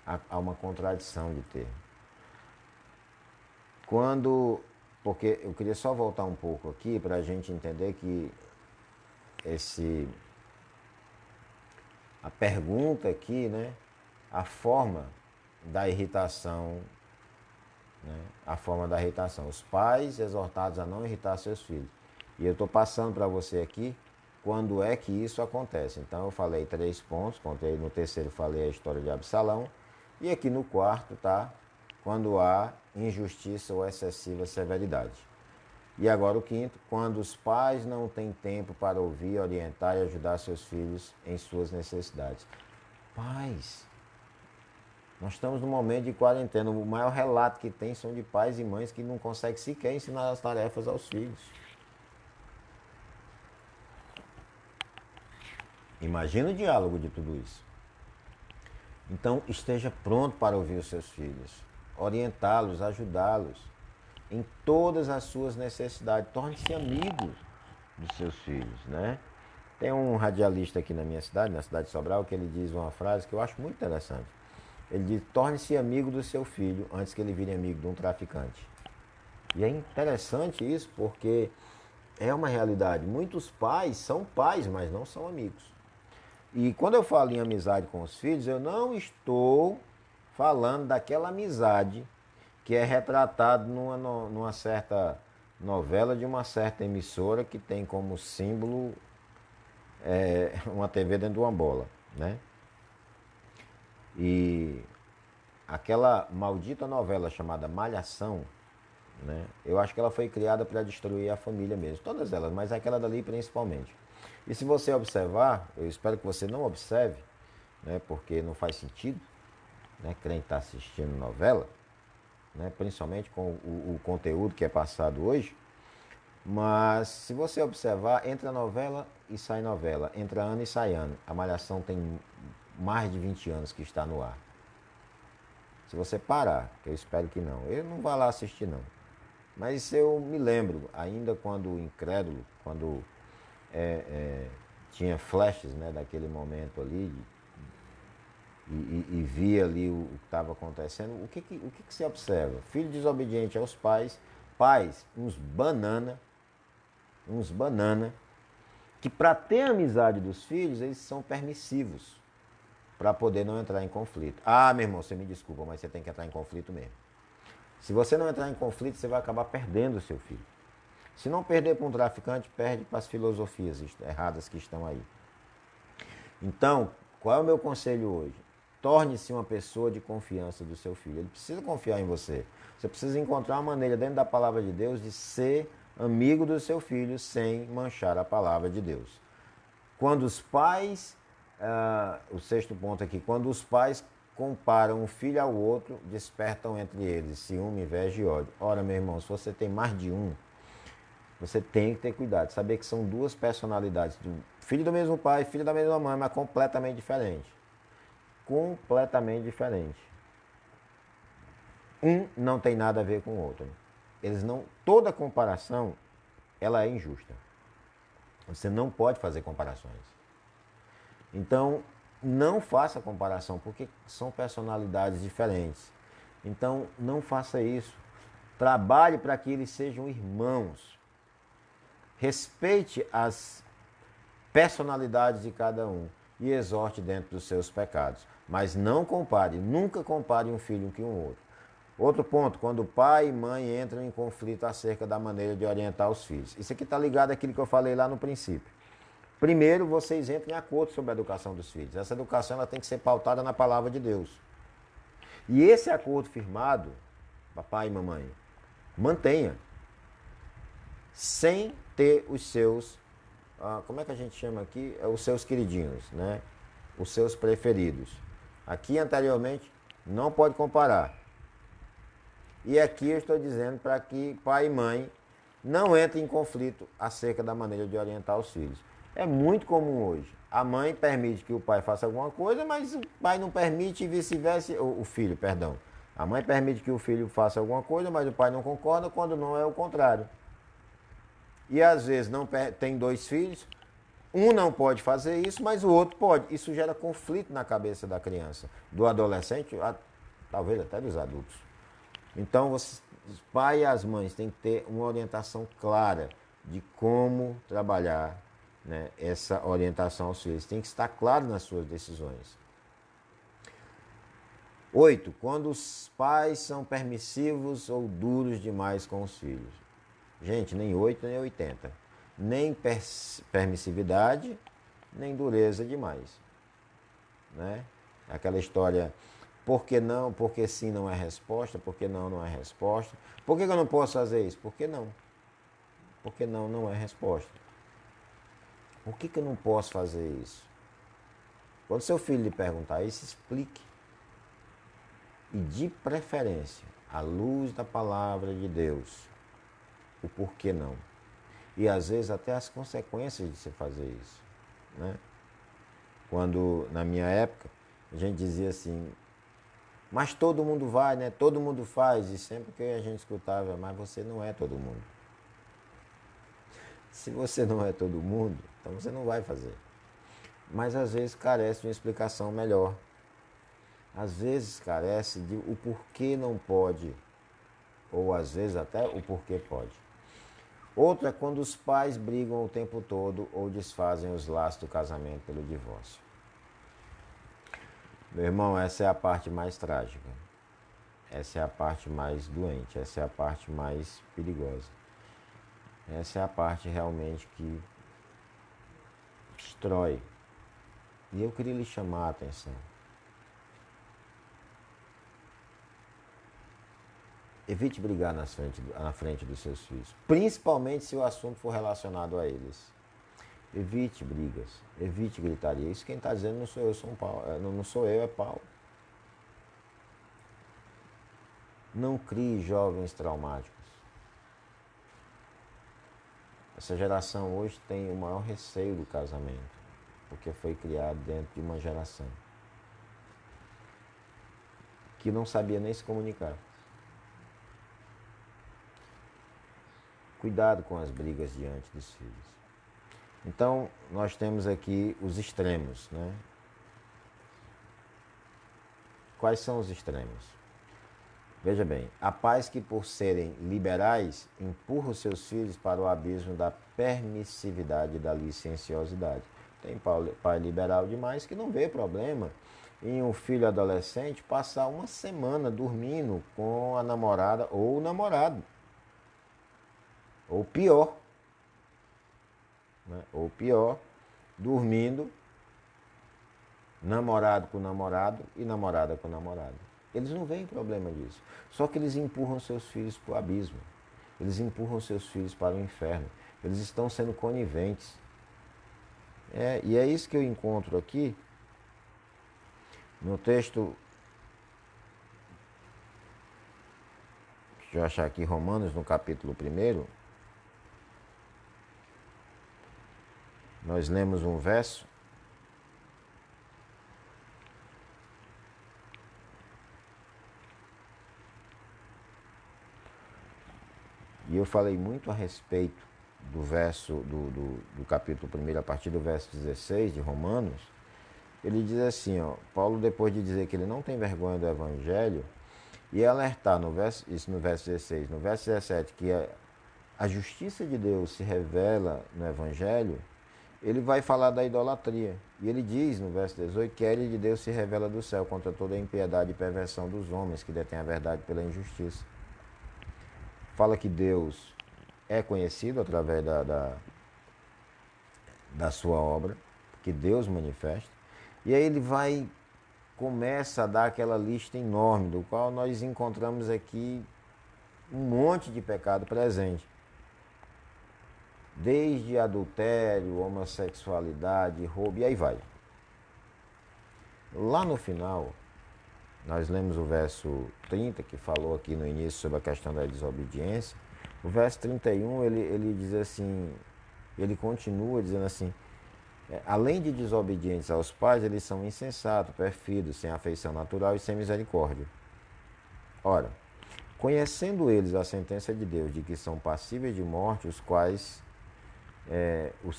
Speaker 1: Há uma contradição de termo. Porque eu queria só voltar um pouco aqui para a gente entender que a pergunta aqui, né? A forma da irritação, né? A forma da irritação. Os pais exortados a não irritar seus filhos. E eu estou passando para você aqui quando é que isso acontece. Então eu falei 3 pontos, contei no terceiro, falei a história de Absalão. E aqui no quarto, tá? Quando há injustiça ou excessiva severidade. E agora o quinto, quando os pais não têm tempo para ouvir, orientar e ajudar seus filhos em suas necessidades. Pais, nós estamos num momento de quarentena, o maior relato que tem são de pais e mães que não conseguem sequer ensinar as tarefas aos filhos. Imagina o diálogo de tudo isso. Então, esteja pronto para ouvir os seus filhos, orientá-los, ajudá-los em todas as suas necessidades. Torne-se amigo dos seus filhos, né? Tem um radialista aqui na minha cidade, na cidade de Sobral, que ele diz uma frase que eu acho muito interessante. Ele diz: torne-se amigo do seu filho antes que ele vire amigo de um traficante. E é interessante isso porque é uma realidade. Muitos pais são pais, mas não são amigos. E quando eu falo em amizade com os filhos, eu não estou falando daquela amizade que é retratada numa certa novela de uma certa emissora que tem como símbolo uma TV dentro de uma bola, né? E aquela maldita novela chamada Malhação, né? Eu acho que ela foi criada para destruir a família mesmo. Todas elas, mas aquela dali principalmente. E se você observar, eu espero que você não observe, né, porque não faz sentido, né, crente está assistindo novela, né? Principalmente com o conteúdo que é passado hoje. Mas se você observar, entra novela e sai novela, entra ano e sai ano. A Malhação tem mais de 20 anos que está no ar. Se você parar, que eu espero que não, eu não vá lá assistir não. Mas eu me lembro, ainda quando incrédulo, quando tinha flashes, né, daquele momento ali, e via ali o que estava acontecendo, o que se observa? Filho desobediente aos pais, pais, uns banana, que para ter a amizade dos filhos, eles são permissivos, para poder não entrar em conflito. Ah, meu irmão, você me desculpa, mas você tem que entrar em conflito mesmo. Se você não entrar em conflito, você vai acabar perdendo o seu filho. Se não perder para um traficante, perde para as filosofias erradas que estão aí. Então, qual é o meu conselho hoje? Torne-se uma pessoa de confiança do seu filho. Ele precisa confiar em você. Você precisa encontrar uma maneira dentro da palavra de Deus de ser amigo do seu filho sem manchar a palavra de Deus. Quando os pais, o sexto ponto aqui, quando os pais comparam um filho ao outro, despertam entre eles ciúme, inveja e ódio. Ora, meu irmão, se você tem mais de um, você tem que ter cuidado, saber que são duas personalidades, filho do mesmo pai, filho da mesma mãe, mas completamente diferente. Completamente diferente. Um não tem nada a ver com o outro. Eles não, toda comparação, ela é injusta. Você não pode fazer comparações. Então, não faça comparação, porque são personalidades diferentes. Então, não faça isso. Trabalhe para que eles sejam irmãos. Respeite as personalidades de cada um e exorte dentro dos seus pecados. Mas não compare, nunca compare um filho com o outro. Outro ponto, quando pai e mãe entram em conflito acerca da maneira de orientar os filhos. Isso aqui está ligado àquilo que eu falei lá no princípio. Primeiro, vocês entrem em acordo sobre a educação dos filhos. Essa educação ela tem que ser pautada na palavra de Deus. E esse acordo firmado, papai e mamãe, mantenha. Sem ter os seus, como é que a gente chama aqui? Os seus queridinhos, né? Os seus preferidos. Aqui anteriormente, não pode comparar. E aqui eu estou dizendo para que pai e mãe não entrem em conflito acerca da maneira de orientar os filhos. É muito comum hoje. A mãe permite que o pai faça alguma coisa, mas o pai não permite e vice-versa. O filho, perdão. A mãe permite que o filho faça alguma coisa, mas o pai não concorda, quando não é o contrário. E às vezes não tem dois filhos, um não pode fazer isso, mas o outro pode. Isso gera conflito na cabeça da criança, do adolescente, talvez até dos adultos. Então, os pais e as mães têm que ter uma orientação clara de como trabalhar, né, essa orientação aos filhos. Tem que estar claro nas suas decisões. 8. Quando os pais são permissivos ou duros demais com os filhos. Gente, nem 8 nem 80. Nem permissividade, nem dureza demais. Né? Aquela história, por que não, porque sim não é resposta, porque não é resposta. Por que eu não posso fazer isso? Por que não? Porque não é resposta. Por que eu não posso fazer isso? Quando seu filho lhe perguntar isso, explique. E de preferência, à luz da palavra de Deus, o porquê não. E às vezes até as consequências de se fazer isso. Né? Quando, na minha época, a gente dizia assim, mas todo mundo vai, né? Todo mundo faz. E sempre que a gente escutava, mas você não é todo mundo. Se você não é todo mundo, então você não vai fazer. Mas às vezes carece de uma explicação melhor. Às vezes carece de o porquê não pode, ou às vezes até o porquê pode. Outro é quando os pais brigam o tempo todo ou desfazem os laços do casamento pelo divórcio. Meu irmão, essa é a parte mais trágica. Essa é a parte mais doente, essa é a parte mais perigosa. Essa é a parte realmente que destrói. E eu queria lhe chamar a atenção. Evite brigar na frente dos seus filhos, principalmente se o assunto for relacionado a eles. Evite brigas, evite gritaria. Isso quem está dizendo não sou eu, São Paulo. Não sou eu, é Paulo. Não crie jovens traumáticos. Essa geração hoje tem o maior receio do casamento, porque foi criado dentro de uma geração que não sabia nem se comunicar. Cuidado com as brigas diante dos filhos. Então, nós temos aqui os extremos, né? Quais são os extremos? Veja bem, há pais que, por serem liberais, empurram seus filhos para o abismo da permissividade e da licenciosidade. Tem pai liberal demais que não vê problema em um filho adolescente passar uma semana dormindo com a namorada ou o namorado. Ou pior, né? Ou pior, dormindo namorado com namorado e namorada com namorado. Eles não veem problema disso. Só que eles empurram seus filhos para o abismo. Eles empurram seus filhos para o inferno. Eles estão sendo coniventes. E é isso que eu encontro aqui no texto. Deixa eu achar aqui Romanos, no capítulo 1. Nós lemos um verso. E eu falei muito a respeito do verso do capítulo 1, a partir do verso 16 de Romanos. Ele diz assim, ó, Paulo, depois de dizer que ele não tem vergonha do Evangelho, e alertar isso no verso 16, no verso 17, que a justiça de Deus se revela no Evangelho, ele vai falar da idolatria. E ele diz no verso 18 que a ira de Deus se revela do céu contra toda a impiedade e perversão dos homens que detêm a verdade pela injustiça. Fala que Deus é conhecido através da sua obra, que Deus manifesta. E aí ele começa a dar aquela lista enorme, do qual nós encontramos aqui um monte de pecado presente. Desde adultério, homossexualidade, roubo, e aí vai. Lá no final, nós lemos o verso 30, que falou aqui no início sobre a questão da desobediência. O verso 31, ele diz assim, ele continua dizendo assim, além de desobedientes aos pais, eles são insensatos, pérfidos, sem afeição natural e sem misericórdia. Ora, conhecendo eles a sentença de Deus de que são passíveis de morte, os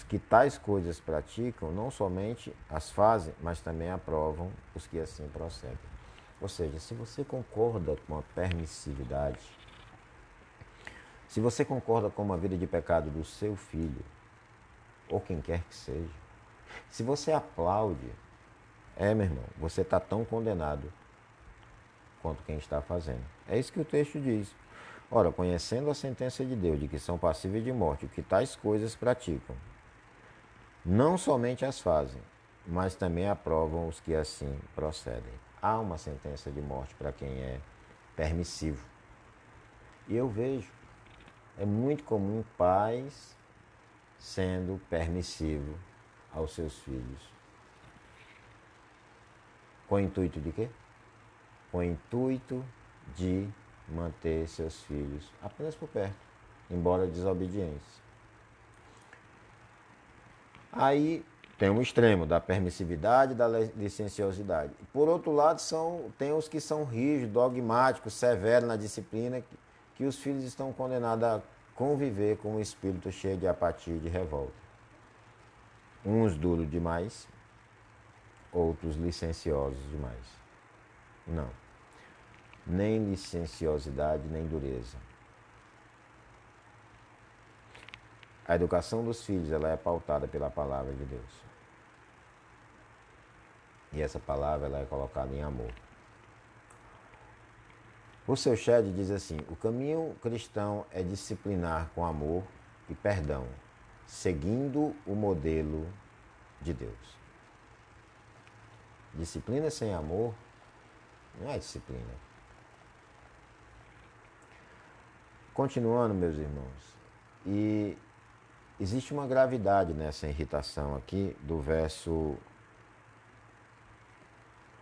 Speaker 1: que tais coisas praticam, não somente as fazem, mas também aprovam os que assim procedem. Ou seja, se você concorda com a permissividade, se você concorda com uma vida de pecado do seu filho, ou quem quer que seja, se você aplaude, meu irmão, você está tão condenado quanto quem está fazendo. É isso que o texto diz. Ora, conhecendo a sentença de Deus de que são passíveis de morte, o que tais coisas praticam, não somente as fazem, mas também aprovam os que assim procedem. Há uma sentença de morte para quem é permissivo. E eu vejo, é muito comum pais sendo permissivos aos seus filhos. Com o intuito de quê? Com o intuito de manter seus filhos apenas por perto, embora desobedientes. Aí tem um extremo da permissividade e da licenciosidade. Por outro lado, tem os que são rígidos, dogmáticos, severos na disciplina, que os filhos estão condenados a conviver com um espírito cheio de apatia e de revolta. Uns duros demais, outros licenciosos demais. Não. Nem licenciosidade, nem dureza. A educação dos filhos, ela é pautada pela palavra de Deus. E essa palavra, ela é colocada em amor. O seu Shedd diz assim, o caminho cristão é disciplinar com amor e perdão, seguindo o modelo de Deus. Disciplina sem amor não é disciplina. Continuando, meus irmãos, e existe uma gravidade nessa irritação aqui do verso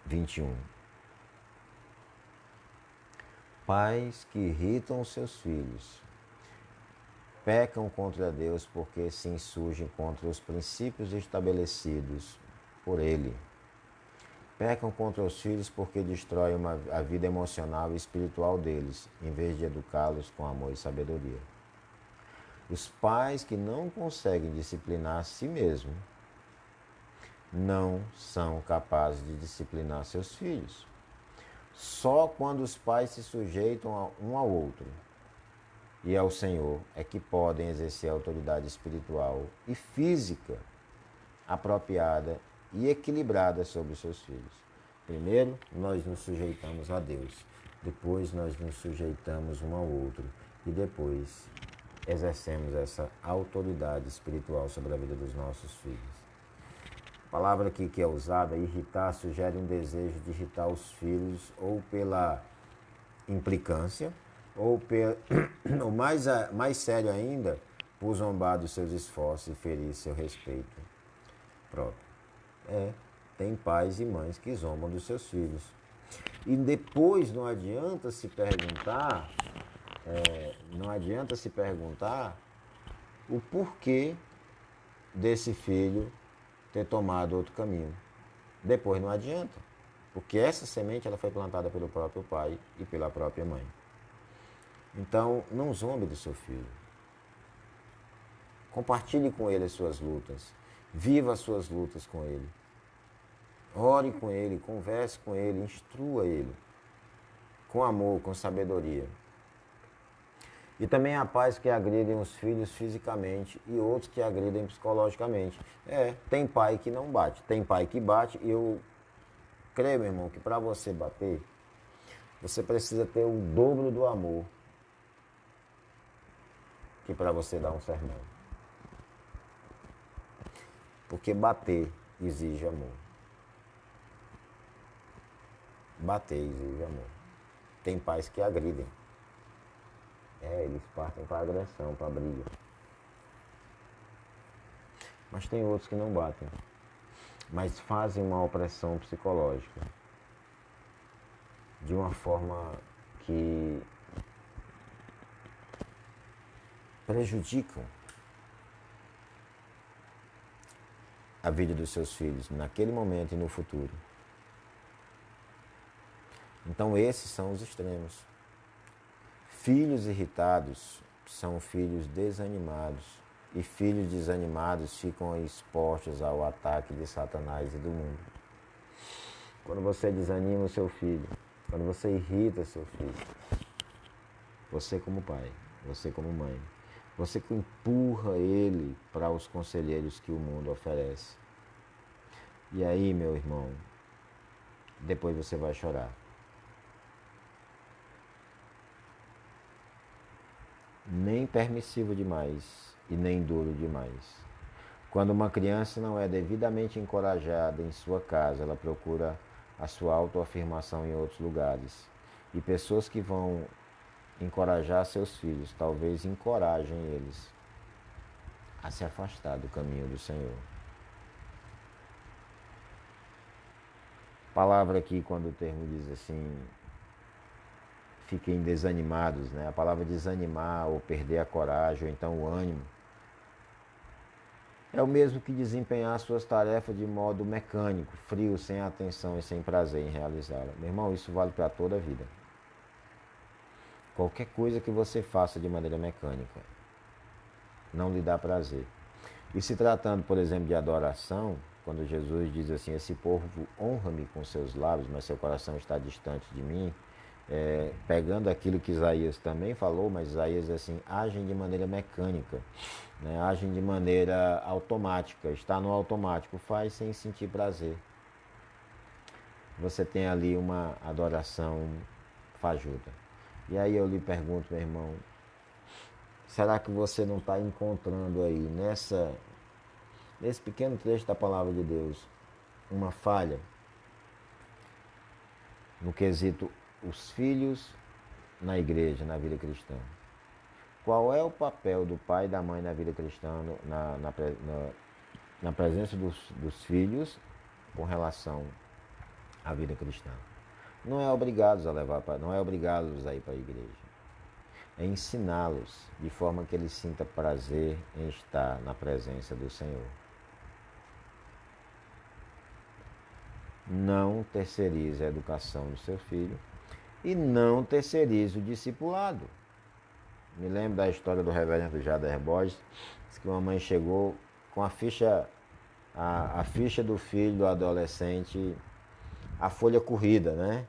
Speaker 1: 21. Pais que irritam os seus filhos pecam contra Deus porque se insurgem contra os princípios estabelecidos por Ele. Pecam contra os filhos porque destroem a vida emocional e espiritual deles, em vez de educá-los com amor e sabedoria. Os pais que não conseguem disciplinar a si mesmos não são capazes de disciplinar seus filhos. Só quando os pais se sujeitam um ao outro e ao Senhor é que podem exercer a autoridade espiritual e física apropriada e equilibrada sobre os seus filhos. Primeiro, nós nos sujeitamos a Deus. Depois, nós nos sujeitamos um ao outro. E depois, exercemos essa autoridade espiritual sobre a vida dos nossos filhos. A palavra aqui que é usada, irritar, sugere um desejo de irritar os filhos ou pela implicância, ou mais sério ainda, por zombar dos seus esforços e ferir seu respeito próprio. Tem pais e mães que zombam dos seus filhos. E depois não adianta se perguntar o porquê desse filho ter tomado outro caminho. Depois não adianta, porque essa semente ela foi plantada pelo próprio pai e pela própria mãe. Então, não zombe do seu filho. Compartilhe com ele as suas lutas. Viva as suas lutas com ele. Ore com ele, converse com ele, instrua ele. Com amor, com sabedoria. E também há pais que agridem os filhos fisicamente e outros que agridem psicologicamente. Tem pai que não bate, tem pai que bate. E eu creio, meu irmão, que para você bater, você precisa ter o dobro do amor que para você dar um sermão. Porque bater exige amor. Bater exige amor. Tem pais que agridem. Eles partem para agressão, para briga. Mas tem outros que não batem. Mas fazem uma opressão psicológica. De uma forma que prejudicam a vida dos seus filhos, naquele momento e no futuro. Então esses são os extremos. Filhos irritados são filhos desanimados, e filhos desanimados ficam expostos ao ataque de Satanás e do mundo. Quando você desanima o seu filho, quando você irrita seu filho, você como pai, você como mãe, você que empurra ele para os conselheiros que o mundo oferece. E aí, meu irmão, depois você vai chorar. Nem permissivo demais e nem duro demais. Quando uma criança não é devidamente encorajada em sua casa, ela procura a sua autoafirmação em outros lugares. E pessoas que vão encorajar seus filhos, talvez encorajem eles a se afastar do caminho do Senhor. A palavra aqui, quando o termo diz assim, fiquem desanimados, né? A palavra desanimar ou perder a coragem, ou então o ânimo, é o mesmo que desempenhar suas tarefas de modo mecânico, frio, sem atenção e sem prazer em realizá-la. Meu irmão, isso vale para toda a vida. Qualquer coisa que você faça de maneira mecânica não lhe dá prazer. E se tratando, por exemplo, de adoração, quando Jesus diz assim, esse povo honra-me com seus lábios, mas seu coração está distante de mim, pegando aquilo que Isaías também falou, mas Isaías diz assim, agem de maneira mecânica, né? Agem de maneira automática, está no automático, faz sem sentir prazer. Você tem ali uma adoração fajuta. E aí eu lhe pergunto, meu irmão, será que você não está encontrando aí, nesse pequeno trecho da palavra de Deus, uma falha no quesito os filhos na igreja, na vida cristã? Qual é o papel do pai e da mãe na vida cristã, na presença dos filhos com relação à vida cristã? Não é obrigá-los a levar para, não é obrigá-los a ir para a igreja. É ensiná-los de forma que eles sintam prazer em estar na presença do Senhor. Não terceirize a educação do seu filho e não terceirize o discipulado. Me lembro da história do reverendo Jader Borges, que uma mãe chegou com a ficha do filho, do adolescente, a folha corrida, né?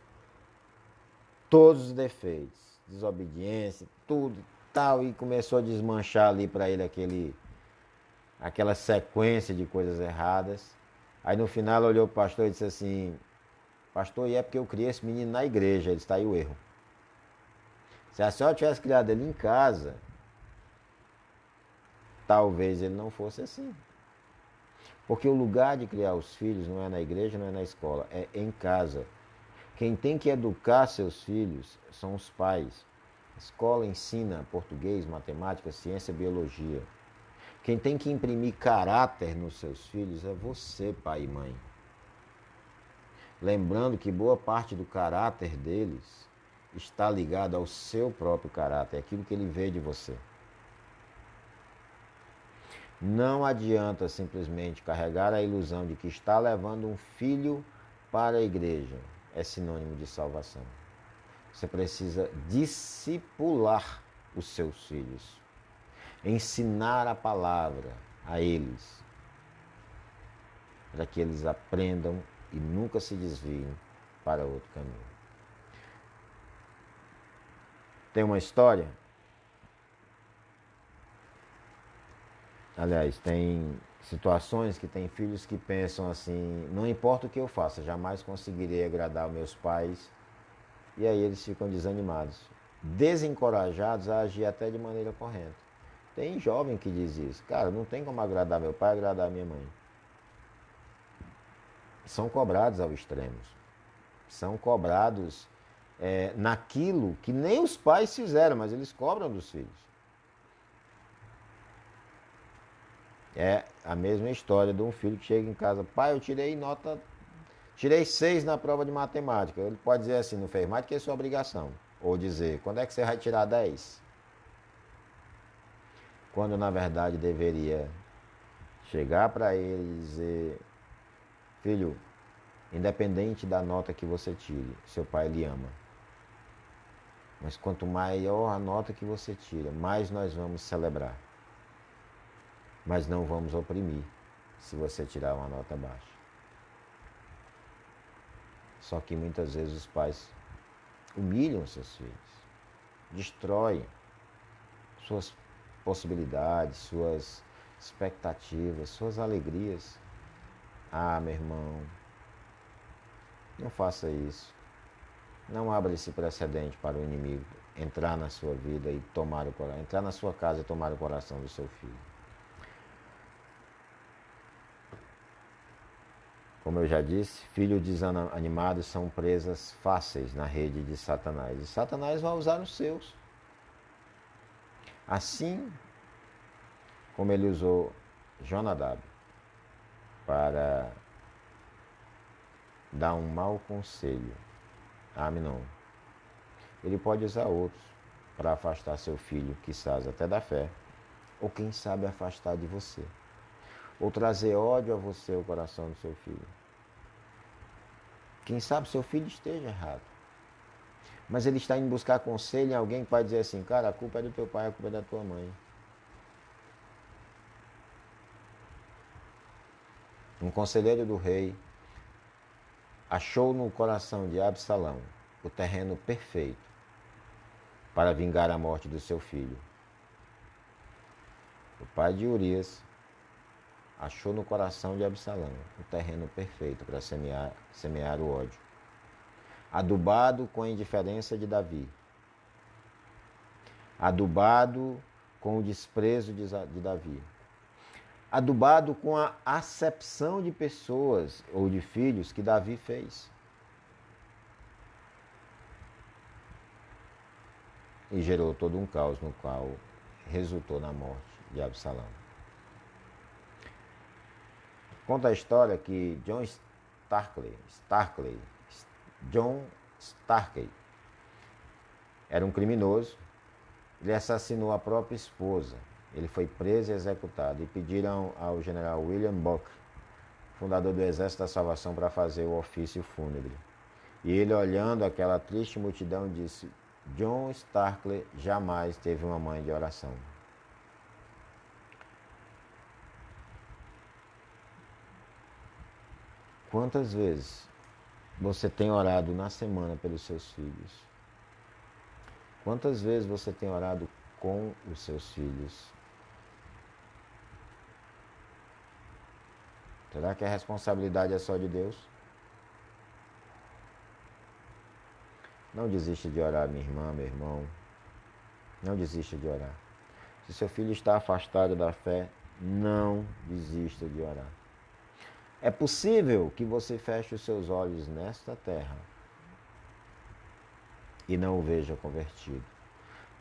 Speaker 1: Todos os defeitos, desobediência, tudo tal, e começou a desmanchar ali para ele aquela sequência de coisas erradas. Aí no final ela olhou para o pastor e disse assim: pastor, e é porque eu criei esse menino na igreja, ele está aí o erro. Se a senhora tivesse criado ele em casa, talvez ele não fosse assim. Porque o lugar de criar os filhos não é na igreja, não é na escola, é em casa. Quem tem que educar seus filhos são os pais. A escola ensina português, matemática, ciência, biologia. Quem tem que imprimir caráter nos seus filhos é você, pai e mãe. Lembrando que boa parte do caráter deles está ligado ao seu próprio caráter, aquilo que ele vê de você. Não adianta simplesmente carregar a ilusão de que está levando um filho para a igreja. É sinônimo de salvação. Você precisa discipular os seus filhos. Ensinar a palavra a eles. Para que eles aprendam e nunca se desviem para outro caminho. Tem uma história. Aliás, tem situações que tem filhos que pensam assim: não importa o que eu faça, jamais conseguirei agradar meus pais. E aí eles ficam desanimados, desencorajados a agir até de maneira correta. Tem jovem que diz isso: cara, não tem como agradar meu pai, agradar minha mãe. São cobrados ao extremo. São cobrados naquilo que nem os pais fizeram, mas eles cobram dos filhos. É a mesma história de um filho que chega em casa: pai, eu tirei 6 na prova de matemática. Ele pode dizer assim: não fez mais do que a sua obrigação. Ou dizer: quando é que você vai tirar 10? Quando na verdade deveria chegar para ele e dizer: filho, independente da nota que você tire, seu pai lhe ama. Mas quanto maior a nota que você tira, mais nós vamos celebrar. Mas não vamos oprimir se você tirar uma nota baixa. Só que muitas vezes os pais humilham seus filhos, destroem suas possibilidades, suas expectativas, suas alegrias. Ah, meu irmão, não faça isso. Não abra esse precedente para o inimigo entrar na sua vida e entrar na sua casa e tomar o coração do seu filho. Como eu já disse, filhos desanimados são presas fáceis na rede de Satanás. E Satanás vai usar os seus. Assim como ele usou Jonadab para dar um mau conselho a Amnon, ele pode usar outros para afastar seu filho, quizás até da fé, ou quem sabe afastar de você, ou trazer ódio a você, o coração do seu filho. Quem sabe seu filho esteja errado, mas ele está indo buscar conselho em alguém que vai dizer assim: cara, a culpa é do teu pai, a culpa é da tua mãe. Um conselheiro do rei achou no coração de Absalão o terreno perfeito para vingar a morte do seu filho. O pai de Urias achou no coração de Absalão o terreno perfeito para semear o ódio. Adubado com a indiferença de Davi. Adubado com o desprezo de Davi. Adubado com a acepção de pessoas ou de filhos que Davi fez. E gerou todo um caos no qual resultou na morte de Absalão. Conta a história que John Starkey. Era um criminoso. Ele assassinou a própria esposa. Ele foi preso e executado. E pediram ao general William Buck, fundador do Exército da Salvação, para fazer o ofício fúnebre. E ele, olhando aquela triste multidão, disse: John Starkey jamais teve uma mãe de oração. Quantas vezes você tem orado na semana pelos seus filhos? Quantas vezes você tem orado com os seus filhos? Será que a responsabilidade é só de Deus? Não desista de orar, minha irmã, meu irmão. Não desista de orar. Se seu filho está afastado da fé, não desista de orar. É possível que você feche os seus olhos nesta terra e não o veja convertido.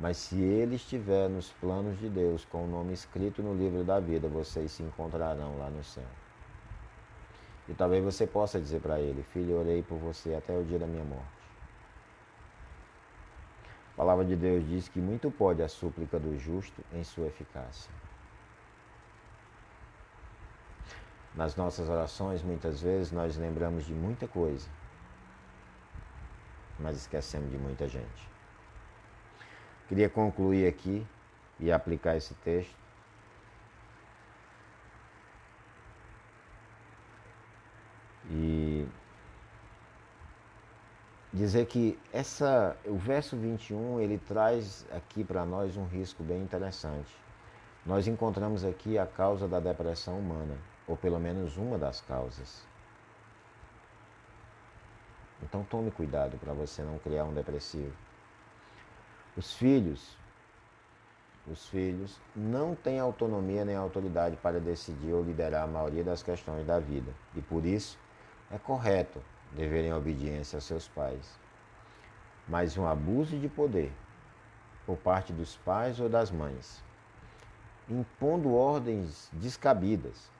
Speaker 1: Mas se ele estiver nos planos de Deus, com o nome escrito no livro da vida, vocês se encontrarão lá no céu. E talvez você possa dizer para ele: filho, eu orei por você até o dia da minha morte. A palavra de Deus diz que muito pode a súplica do justo em sua eficácia. Nas nossas orações, muitas vezes, nós lembramos de muita coisa, mas esquecemos de muita gente. Queria concluir aqui e aplicar esse texto. E dizer que o verso 21, ele traz aqui para nós um risco bem interessante. Nós encontramos aqui a causa da depressão humana, ou pelo menos uma das causas. Então tome cuidado para você não criar um depressivo. Os filhos não têm autonomia nem autoridade para decidir ou liderar a maioria das questões da vida. E por isso é correto deverem obediência aos seus pais. Mas um abuso de poder por parte dos pais ou das mães, impondo ordens descabidas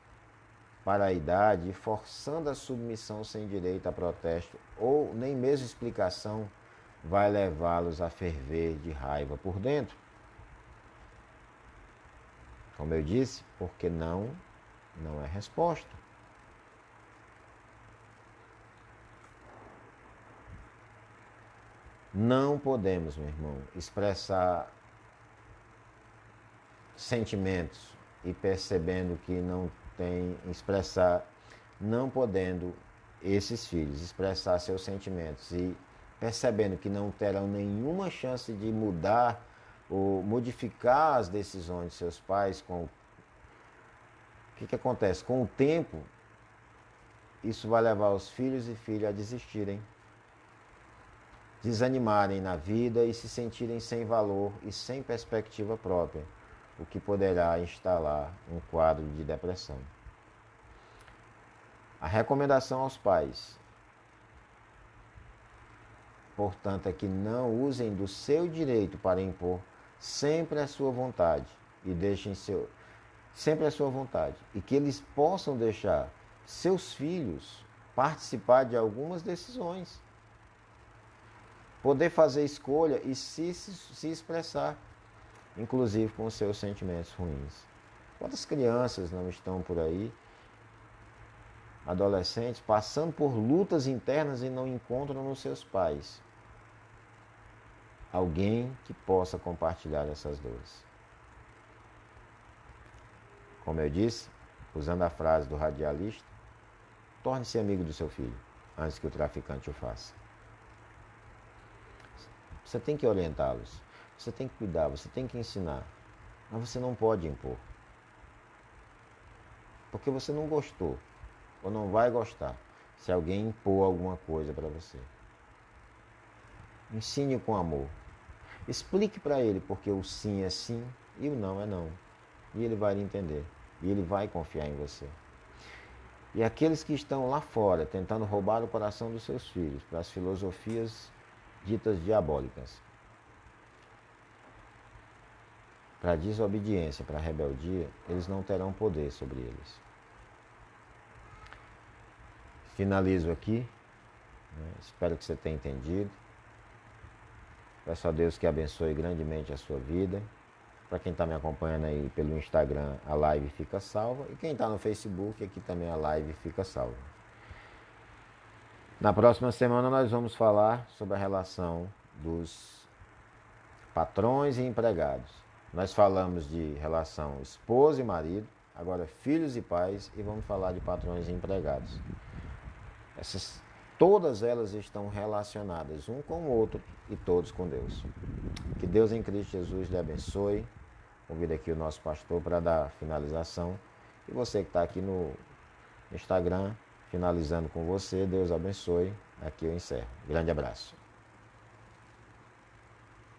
Speaker 1: para a idade e forçando a submissão sem direito a protesto ou nem mesmo explicação, vai levá-los a ferver de raiva por dentro. Como eu disse, porque não é resposta. Não podemos, meu irmão, expressar sentimentos e percebendo que não tem, não podendo esses filhos expressar seus sentimentos e percebendo que não terão nenhuma chance de mudar ou modificar as decisões de seus pais, o que acontece? Com o tempo, isso vai levar os filhos e filhas a desistirem, desanimarem na vida e se sentirem sem valor e sem perspectiva própria, o que poderá instalar um quadro de depressão. A recomendação aos pais, portanto, é que não usem do seu direito para impor sempre a sua vontade e deixem sempre a sua vontade, e que eles possam deixar seus filhos participar de algumas decisões, poder fazer escolha e se expressar, inclusive com os seus sentimentos ruins. Quantas crianças não estão por aí, adolescentes, passando por lutas internas e não encontram nos seus pais alguém que possa compartilhar essas dores? Como eu disse, usando a frase do radialista, torne-se amigo do seu filho antes que o traficante o faça. Você tem que orientá-los, você tem que cuidar, você tem que ensinar, mas você não pode impor. Porque você não gostou, ou não vai gostar, se alguém impor alguma coisa para você. Ensine com amor. Explique para ele porque o sim é sim e o não é não. E ele vai entender, e ele vai confiar em você. E aqueles que estão lá fora, tentando roubar o coração dos seus filhos para as filosofias ditas diabólicas, para a desobediência, para a rebeldia, eles não terão poder sobre eles. Finalizo aqui né? Espero que você tenha entendido. Peço a Deus que abençoe grandemente a sua vida. Para quem está me acompanhando aí pelo Instagram, a live fica salva. E quem está no Facebook, aqui também a live fica salva. Na próxima semana nós vamos falar sobre a relação dos patrões e empregados. Nós falamos de relação esposa e marido, agora filhos e pais, e vamos falar de patrões e empregados. Todas elas estão relacionadas um com o outro e todos com Deus. Que Deus em Cristo Jesus lhe abençoe. Convido aqui o nosso pastor para dar a finalização. E você que está aqui no Instagram, finalizando com você, Deus abençoe. Aqui eu encerro. Grande abraço.